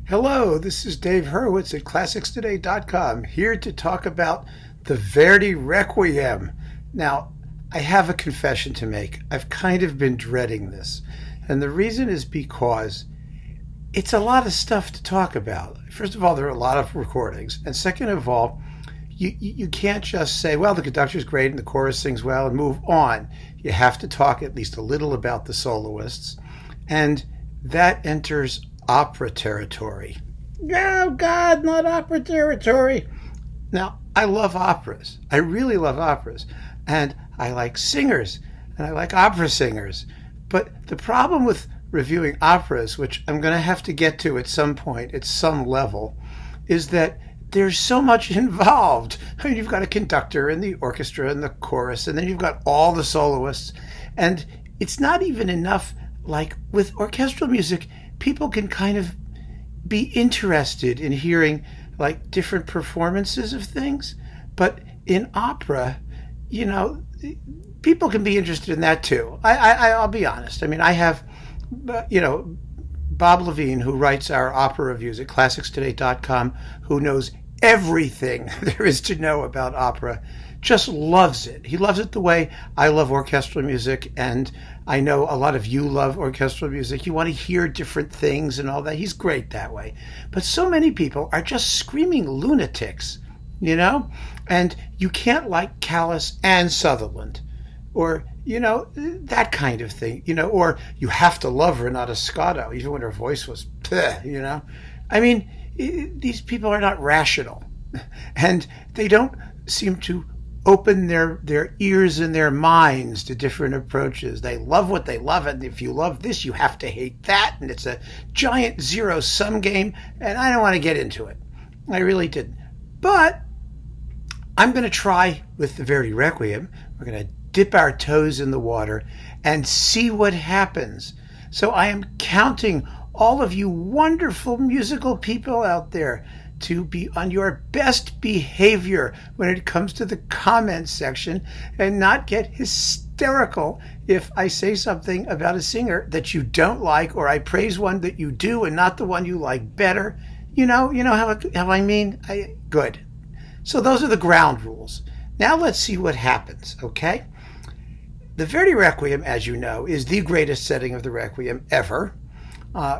Hello, this is Dave Hurwitz at ClassicsToday.com, here to talk about the Verdi Requiem. Now, I have a confession to make. I've kind of been dreading this. And the reason is because it's a lot of stuff to talk about. First of all, there are a lot of recordings. And second of all, you can't just say, well, the conductor's great and the chorus sings well and move on. You have to talk at least a little about the soloists. And that enters opera territory. Oh, God, not opera territory. Now, I love operas. I really love operas. And I like singers. And I like opera singers. But the problem with reviewing operas, which I'm going to have to get to at some point, at some level, is that there's so much involved. I mean, you've got a conductor and the orchestra and the chorus, and then you've got all the soloists. And it's not even enough, like with orchestral music, people can kind of be interested in hearing like different performances of things. But in opera, people can be interested in that too. I'll be honest. I mean, I have, Bob Levine, who writes our opera reviews at ClassicsToday.com, who knows everything there is to know about opera, just loves it. He loves it the way I love orchestral music, and I know a lot of you love orchestral music. You want to hear different things and all that. He's great that way. But so many people are just screaming lunatics, and you can't like Callas and Sutherland, or that kind of thing, or you have to love Renata Scotto, even when her voice was, I mean, these people are not rational, and they don't seem to open their ears and their minds to different approaches. They love what they love, and if you love this, you have to hate that, and it's a giant zero-sum game, and I don't want to get into it. I really didn't. But I'm going to try with the Verdi Requiem. We're going to dip our toes in the water and see what happens. So I am counting all of you wonderful musical people out there to be on your best behavior when it comes to the comments section and not get hysterical if I say something about a singer that you don't like, or I praise one that you do and not the one you like better. You know how I mean? Good. So those are the ground rules. Now let's see what happens, okay? The Verdi Requiem, as you know, is the greatest setting of the Requiem ever.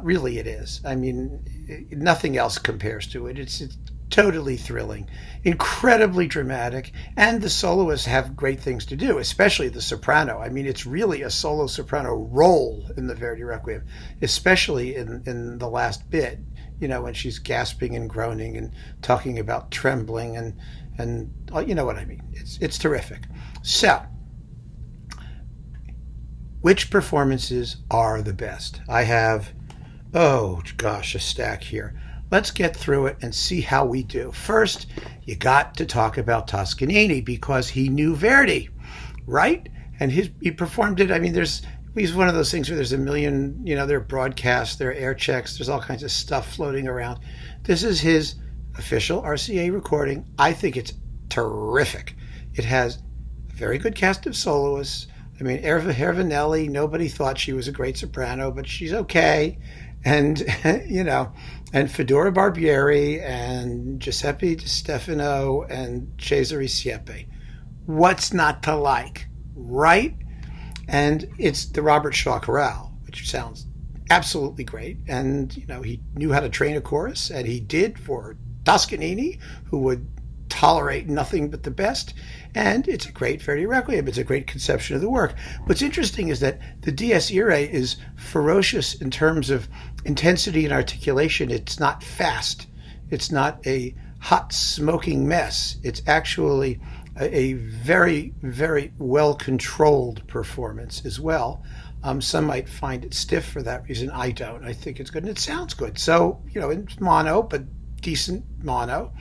Really it is. I mean, nothing else compares to it. It's totally thrilling, incredibly dramatic, and the soloists have great things to do, especially the soprano. I mean, it's really a solo soprano role in the Verdi Requiem, especially in the last bit, when she's gasping and groaning and talking about trembling and you know what I mean. It's terrific. So, which performances are the best? I have, a stack here. Let's get through it and see how we do. First, you got to talk about Toscanini because he knew Verdi, right? And he performed it. I mean, he's one of those things where there's a million, there are broadcasts, there are air checks, there's all kinds of stuff floating around. This is his official RCA recording. I think it's terrific. It has a very good cast of soloists. I mean, Erva Hervanelli, nobody thought she was a great soprano, but she's okay. And, and Fedora Barbieri and Giuseppe Di Stefano and Cesare Siepe. What's not to like, right? And it's the Robert Shaw Chorale, which sounds absolutely great. And, he knew how to train a chorus, and he did for Toscanini, who would tolerate nothing but the best. And it's a great Verdi Requiem. It's a great conception of the work. What's interesting is that the Dies Irae is ferocious in terms of intensity and articulation. It's not fast. It's not a hot, smoking mess. It's actually a very, very well-controlled performance as well. Some might find it stiff for that reason. I don't. I think it's good, and it sounds good. So, in mono, but decent mono.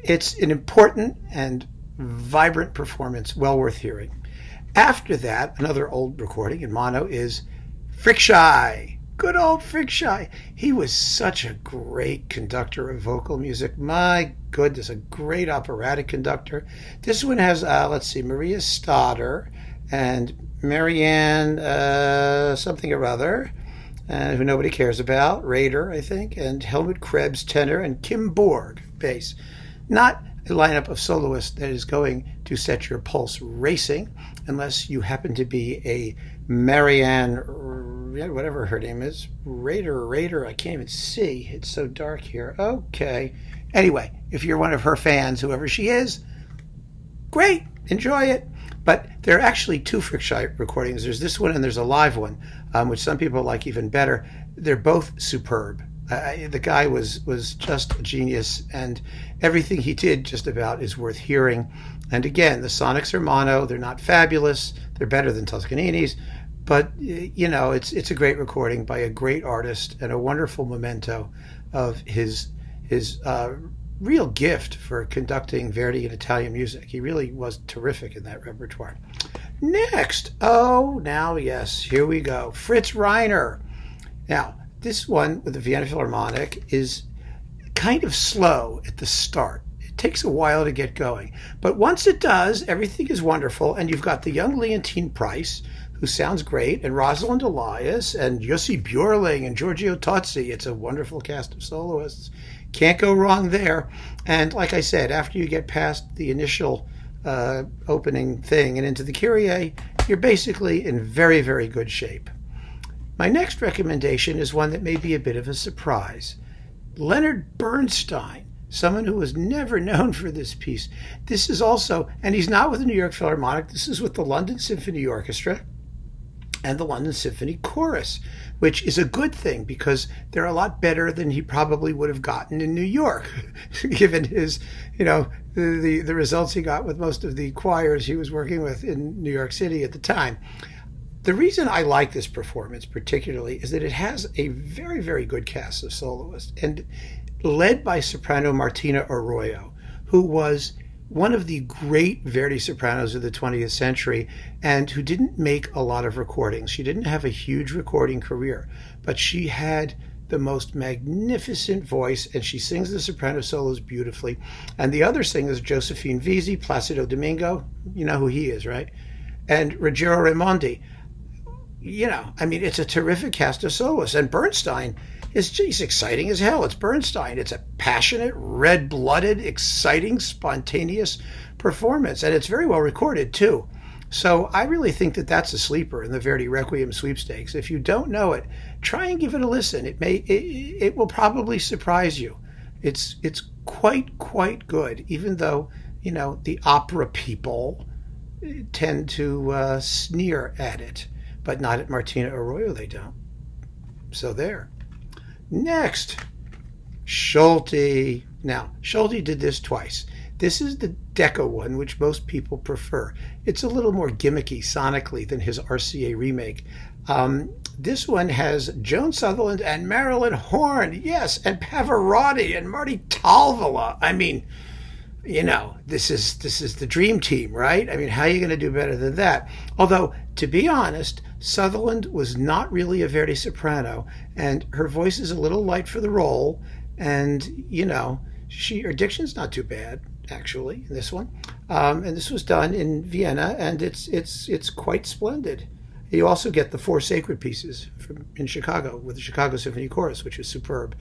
It's an important and vibrant performance, well worth hearing. After that, another old recording in mono is Frickschei. Good old Frickschei. He was such a great conductor of vocal music. My goodness, a great operatic conductor. This one has, Maria Stoddard and Marianne something or other. who nobody cares about, Reiner, I think, and Helmut Krebs, tenor, and Kim Borg, bass. Not a lineup of soloists that is going to set your pulse racing, unless you happen to be a Marianne, whatever her name is, Raider, I can't even see. It's so dark here. Okay. Anyway, if you're one of her fans, whoever she is, great, enjoy it. But there are actually two Frickshire recordings. There's this one and there's a live one, which some people like even better. They're both superb. The guy was just a genius, and everything he did just about is worth hearing. And again, the sonics are mono. They're not fabulous. They're better than Toscanini's, but it's a great recording by a great artist and a wonderful memento of his real gift for conducting Verdi and Italian music. He really was terrific in that repertoire. Next, yes, here we go. Fritz Reiner. Now, this one with the Vienna Philharmonic is kind of slow at the start. It takes a while to get going. But once it does, everything is wonderful. And you've got the young Leontine Price, who sounds great, and Rosalind Elias, and Jussi Björling, and Giorgio Tozzi. It's a wonderful cast of soloists. Can't go wrong there. And like I said, after you get past the initial opening thing and into the Kyrie, you're basically in very, very good shape. My next recommendation is one that may be a bit of a surprise. Leonard Bernstein, someone who was never known for this piece. This is also, and he's not with the New York Philharmonic, this is with the London Symphony Orchestra and the London Symphony Chorus, which is a good thing because they're a lot better than he probably would have gotten in New York, given his, the results he got with most of the choirs he was working with in New York City at the time. The reason I like this performance particularly is that it has a very, very good cast of soloists, and led by soprano Martina Arroyo, who was one of the great Verdi sopranos of the 20th century and who didn't make a lot of recordings. She didn't have a huge recording career, but she had the most magnificent voice, and she sings the soprano solos beautifully. And the other singers, Josephine Visi, Placido Domingo, you know who he is, right? And Ruggiero Raimondi. It's a terrific cast of soloists. And Bernstein he's exciting as hell. It's Bernstein. It's a passionate, red-blooded, exciting, spontaneous performance. And it's very well recorded, too. So I really think that that's a sleeper in the Verdi Requiem sweepstakes. If you don't know it, try and give it a listen. It will probably surprise you. It's quite good, even though, the opera people tend to sneer at it. But not at Martina Arroyo, they don't. So there. Next, Schulte. Now, Schulte did this twice. This is the Deka one, which most people prefer. It's a little more gimmicky sonically than his RCA remake. This one has Joan Sutherland and Marilyn Horne, yes, and Pavarotti and Marty Talvala. This is the dream team, right? How are you going to do better than that? Although, to be honest, Sutherland was not really a Verdi soprano, and her voice is a little light for the role, and, her diction's not too bad, actually, in this one. And this was done in Vienna, and it's quite splendid. You also get the 4 sacred pieces in Chicago with the Chicago Symphony Chorus, which is superb.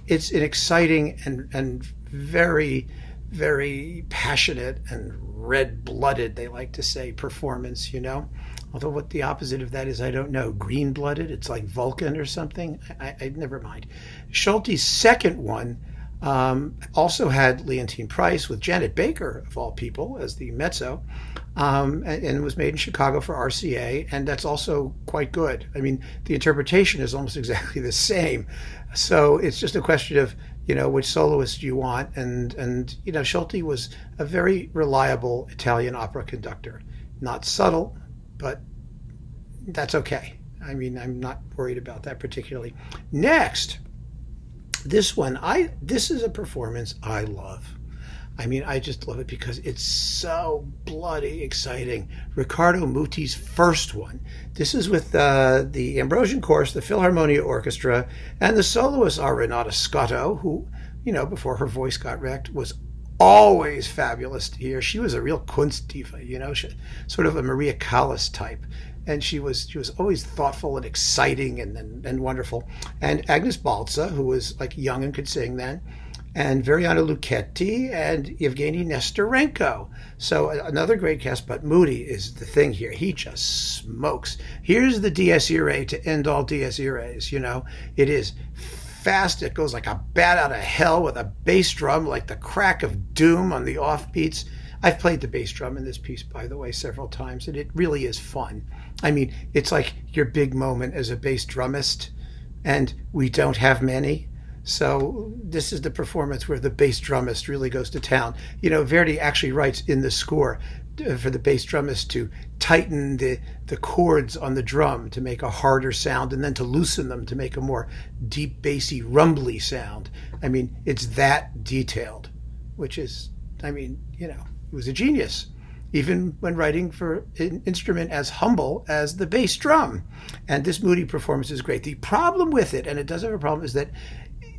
It's an exciting and very, very passionate and red-blooded, they like to say, performance, Although what the opposite of that is, I don't know. Green-blooded? It's like Vulcan or something? I never mind. Schulte's second one also had Leontine Price with Janet Baker, of all people, as the mezzo, and was made in Chicago for RCA, and that's also quite good. The interpretation is almost exactly the same. So it's just a question of, which soloist you want. And Schulte was a very reliable Italian opera conductor. Not subtle, but that's okay. I'm not worried about that particularly. Next, this is a performance I love. I just love it because it's so bloody exciting. Riccardo Muti's first one. This is with the Ambrosian Chorus, the Philharmonia Orchestra, and the soloists are Renata Scotto, who, before her voice got wrecked, was always fabulous to hear. She was a real Kunstdiva, sort of a Maria Callas type. and she was always thoughtful and exciting and wonderful. And Agnes Balza, who was like young and could sing then, and Veriana Lucchetti and Yevgeny Nestorenko. So another great cast, but Moody is the thing here. He just smokes. Here's the Dies Irae to end all Dies Iraes, you know. It is fast. It goes like a bat out of hell with a bass drum, like the crack of doom on the offbeats. I've played the bass drum in this piece, by the way, several times, and it really is fun. I mean, it's like your big moment as a bass drummist, and we don't have many. So this is the performance where the bass drummist really goes to town. You know, Verdi actually writes in the score for the bass drummist to tighten the chords on the drum to make a harder sound, and then to loosen them to make a more deep, bassy, rumbly sound. I mean, it's that detailed, which is, I mean, you know, he was a genius, even when writing for an instrument as humble as the bass drum. And this Moody performance is great. The problem with it, and it does have a problem, is that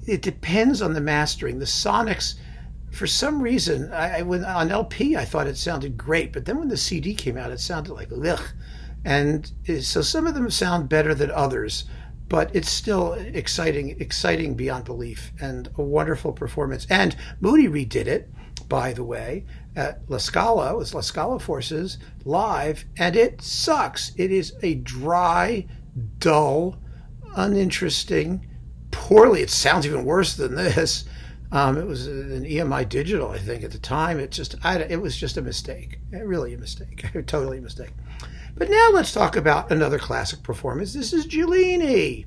it depends on the mastering. The sonics, for some reason, on LP, I thought it sounded great, but then when the CD came out, it sounded like ugh. And so some of them sound better than others, but it's still exciting beyond belief, and a wonderful performance. And Moody redid it, by the way, at La Scala, with La Scala Forces live, and it sucks. It is a dry, dull, uninteresting, poorly. It sounds even worse than this. It was an EMI digital, I think, at the time. It was just a mistake. Really a mistake. Totally a mistake. But now let's talk about another classic performance. This is Giulini,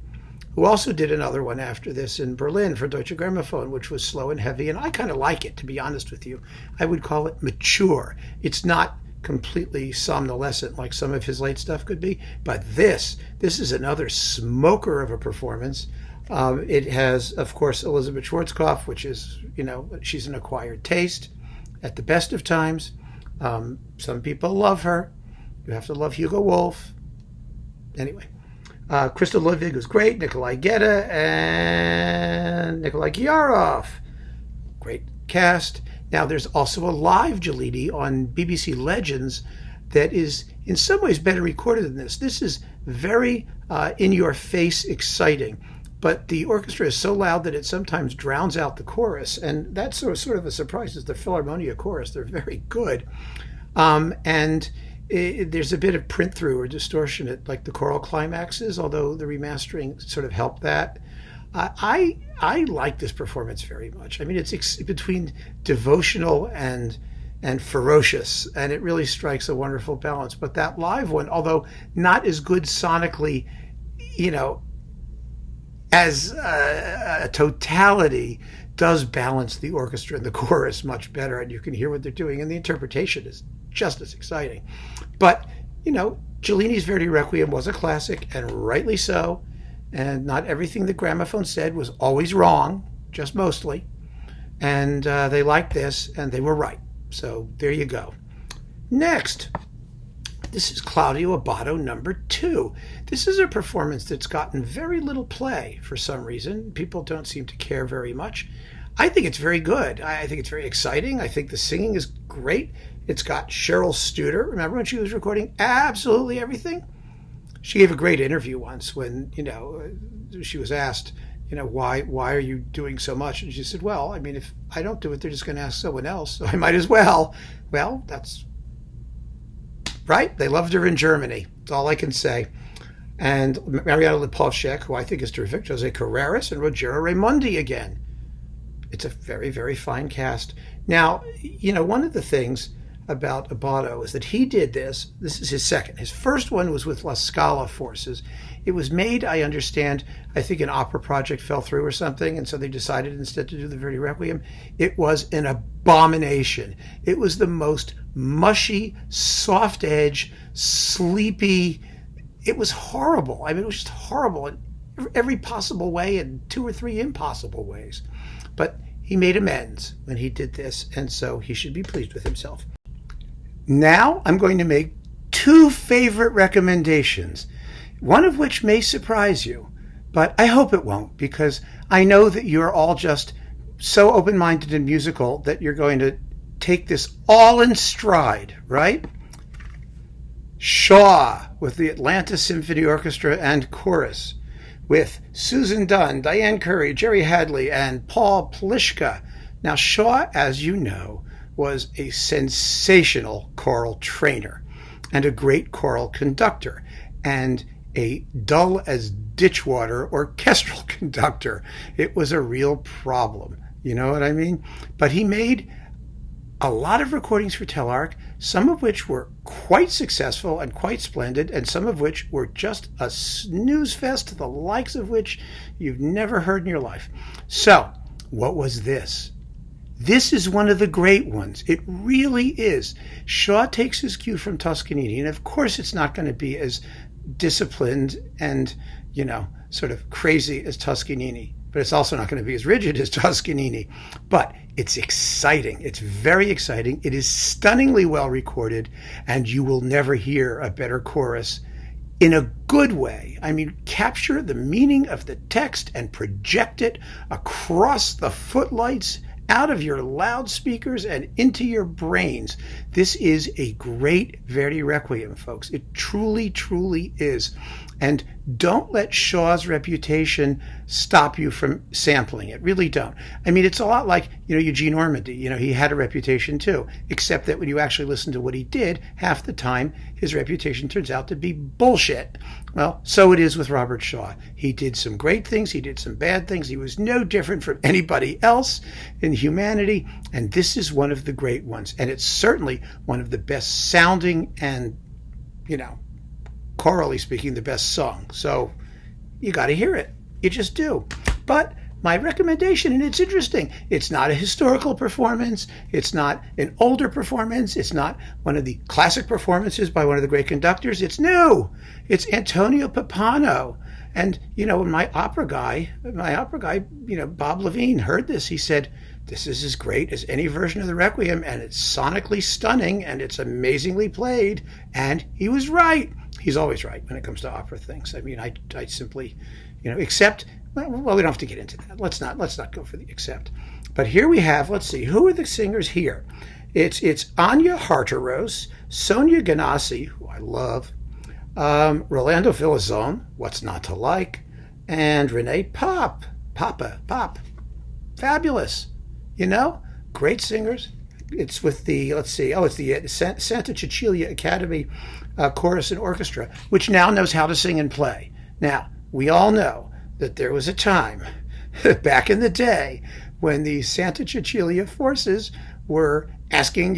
who also did another one after this in Berlin for Deutsche Grammophon, which was slow and heavy, and I kind of like it, to be honest with you. I would call it mature. It's not completely somnolescent like some of his late stuff could be, but this is another smoker of a performance. It has, of course, Elizabeth Schwarzkopf, which is, you know, she's an acquired taste at the best of times. Some people love her. You have to love Hugo Wolf. Anyway, Krista Ludwig was great. Nikolai Gedda and Nikolai Gyarov. Great cast. Now, there's also a live Giulini on BBC Legends that is in some ways better recorded than this. This is very in-your-face exciting. But the orchestra is so loud that it sometimes drowns out the chorus, and that's sort of a surprise. It's the Philharmonia chorus. They're very good. There's a bit of print-through or distortion at like the choral climaxes, although the remastering sort of helped that. I like this performance very much. I mean, it's between devotional and ferocious, and it really strikes a wonderful balance. But that live one, although not as good sonically, you know, as a totality, does balance the orchestra and the chorus much better, and you can hear what they're doing, and the interpretation is just as exciting. But, you know, Giulini's Verdi Requiem was a classic, and rightly so, and not everything the gramophone said was always wrong, just mostly, and they liked this, and they were right. So there you go. Next, this is Claudio Abbado number 2. This is a performance that's gotten very little play for some reason. People don't seem to care very much. I think it's very good. I think it's very exciting. I think the singing is great. It's got Cheryl Studer. Remember when she was recording absolutely everything? She gave a great interview once when, you know, she was asked, you know, why are you doing so much? And she said, well, I mean, if I don't do it, they're just going to ask someone else, so I might as well. Well, that's right. They loved her in Germany. That's all I can say. And Mariana Lipolchek, who I think is terrific, Jose Carreras, and Rogero Raimondi again. It's a very, very fine cast. Now, you know, one of the things about Abbado is that he did this. This is his second. His first one was with La Scala Forces. It was made, I understand, I think an opera project fell through or something, and so they decided instead to do the Verdi Requiem. It was an abomination. It was the most mushy, soft edge, sleepy. It was horrible. I mean, it was just horrible in every possible way and 2 or 3 impossible ways. But he made amends when he did this, and so he should be pleased with himself. Now I'm going to make 2 favorite recommendations, one of which may surprise you, but I hope it won't, because I know that you're all just so open-minded and musical that you're going to take this all in stride, right? Shaw with the Atlanta Symphony Orchestra and Chorus, with Susan Dunn, Diane Curry, Jerry Hadley, and Paul Plishka. Now, Shaw, as you know, was a sensational choral trainer and a great choral conductor and a dull as ditchwater orchestral conductor. It was a real problem. You know what I mean? But he made a lot of recordings for Telarc, some of which were quite successful and quite splendid, and some of which were just a snooze fest, the likes of which you've never heard in your life. So, what was this? This is one of the great ones. It really is. Shaw takes his cue from Toscanini, and of course it's not going to be as disciplined and, sort of crazy as Toscanini, but it's also not going to be as rigid as Toscanini. But it's exciting. It's very exciting. It is stunningly well recorded, and you will never hear a better chorus in a good way. I mean, capture the meaning of the text and project it across the footlights, out of your loudspeakers and into your brains. This is a great Verdi Requiem, folks. It truly, truly is. And don't let Shaw's reputation stop you from sampling it. Really don't. I mean, it's a lot like, Eugene Ormandy. He had a reputation too, except that when you actually listen to what he did, half the time his reputation turns out to be bullshit. Well, so it is with Robert Shaw. He did some great things. He did some bad things. He was no different from anybody else in humanity. And this is one of the great ones. And it's certainly one of the best sounding and, chorally speaking, the best song. So you got to hear it. You just do. But my recommendation, and it's interesting, it's not a historical performance. It's not an older performance. It's not one of the classic performances by one of the great conductors. It's new. It's Antonio Pappano. And, when my opera guy, Bob Levine, heard this, he said, this is as great as any version of the Requiem, and it's sonically stunning, and it's amazingly played. And he was right. He's always right when it comes to opera things. I mean, I simply, accept. Well, we don't have to get into that. Let's not go for the accept. But here we have. Let's see. Who are the singers here? It's Anya Harteros, Sonia Ganassi, who I love, Rolando Villazon, What's Not to Like, and Renee Pop. Fabulous. Great singers. It's with the, it's the Santa Cecilia Academy Chorus and Orchestra, which now knows how to sing and play. Now, we all know that there was a time back in the day when the Santa Cecilia forces were asking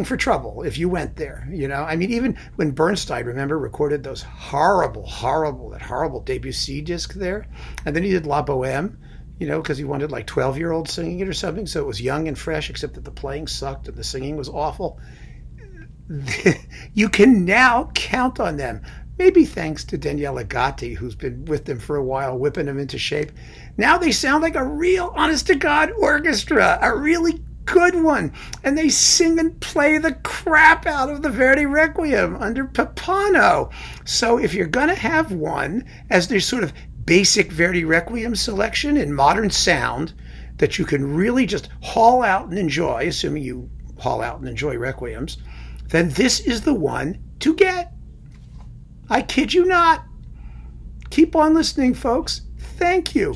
for trouble if you went there. I mean, even when Bernstein, remember, recorded those horrible Debussy disc there, and then he did La Bohème, because he wanted like 12-year-olds singing it or something, so it was young and fresh, except that the playing sucked and the singing was awful. You can now count on them. Maybe thanks to Daniela Gatti, who's been with them for a while, whipping them into shape. Now they sound like a real, honest-to-God orchestra, a really good one. And they sing and play the crap out of the Verdi Requiem under Pappano. So if you're going to have one as their sort of basic Verdi Requiem selection in modern sound that you can really just haul out and enjoy, assuming you haul out and enjoy Requiems, then this is the one to get. I kid you not. Keep on listening, folks. Thank you.